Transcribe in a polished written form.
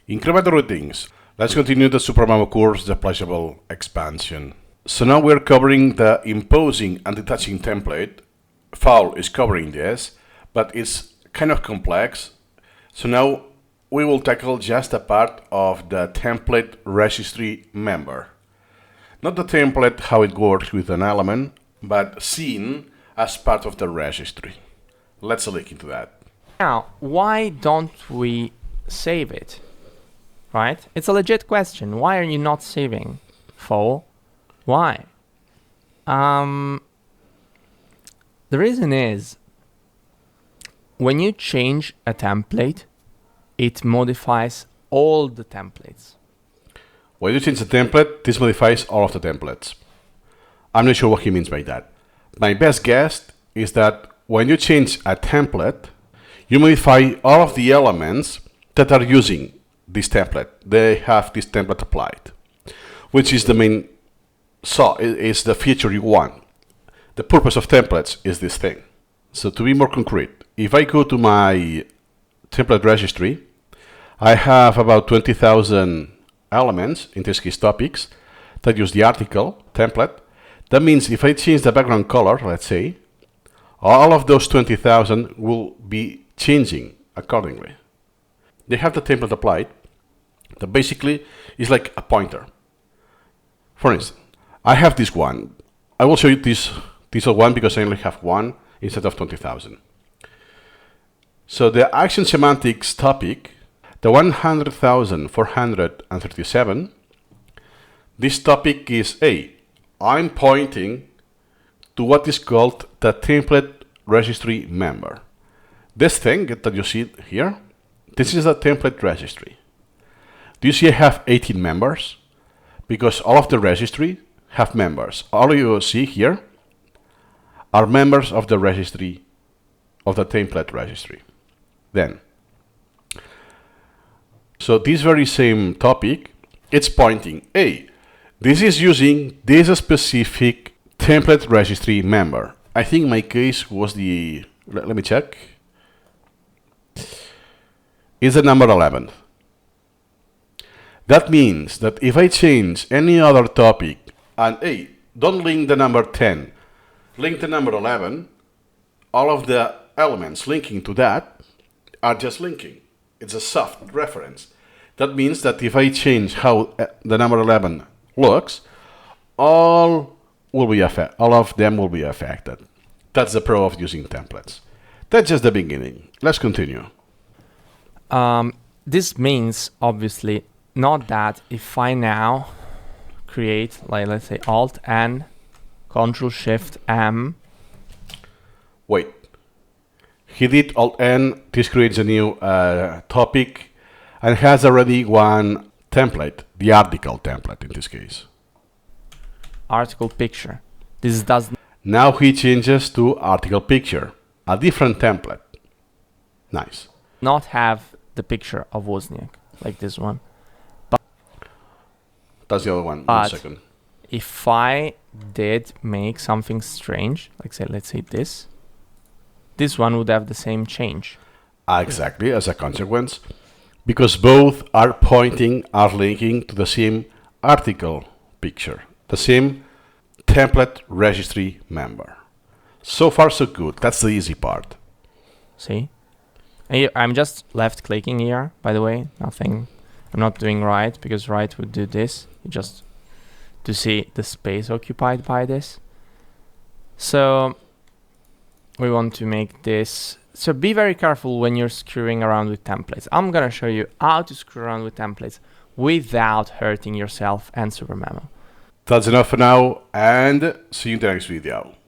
Incremental routines. Let's continue the Supermemo course, the Pleasurable expansion. So now we're covering the imposing and detaching template. Fowl is covering this, but it's kind of complex. So now we will tackle just a part of the template registry member. Not the template, how it works with an element, but seen as part of the registry. Let's look into that. Now, why don't we save it? Right? It's a legit question. Why are you not saving? Fowl? Why? The reason is, when you change a template, it modifies all the templates. When you change the template, this modifies all of the templates. I'm not sure what he means by that. My best guess is that when you change a template, you modify all of the elements that are using this template. They have this template applied, which is the main, is the feature you want. The purpose of templates is this thing. So to be more concrete, if I go to my template registry, I have about 20,000 elements, in this case topics, that use the article template. That means if I change the background color, let's say, all of those 20,000 will be changing accordingly. They have the template applied that basically is like a pointer. For instance, I have this one. I will show you this one because I only have one instead of 20,000. So the action semantics topic, the 100,437, this topic is I'm pointing to what is called the template registry member. This thing that you see here, this is a template registry. Do you see I have 18 members? Because all of the registry have members. All you see here are members of the registry, of the template registry. Then, so this very same topic, it's pointing, this is using this specific template registry member. I think my case was the, let me check, is the number 11. That means that if I change any other topic and don't link the number 10, link the number 11, all of the elements linking to that are just linking. It's a soft reference. That means that if I change how the number 11 looks, all of them will be affected. That's the pro of using templates. That's just the beginning. Let's continue. This means, obviously, not that if I now create, like, let's say Alt-N, Control-Shift-M. Wait. He did Alt-N, this creates a new topic, and has already one template, the article template in this case. Article picture. This does now he changes to article picture, a different template. Nice. not have the picture of Wozniak, like this one. That's the other one. But 1 second. if I did make something strange, like say, let's say this one would have the same change. Exactly, as a consequence, because both are linking to the same article picture, the same template registry member. So far, so good. That's the easy part. See? I'm just left clicking here, by the way. Nothing. I'm not doing right, because right would do this. Just to see the space occupied by this. So we want to make this. So be very careful when you're screwing around with templates. I'm going to show you how to screw around with templates without hurting yourself and Supermemo. That's enough for now, and see you in the next video.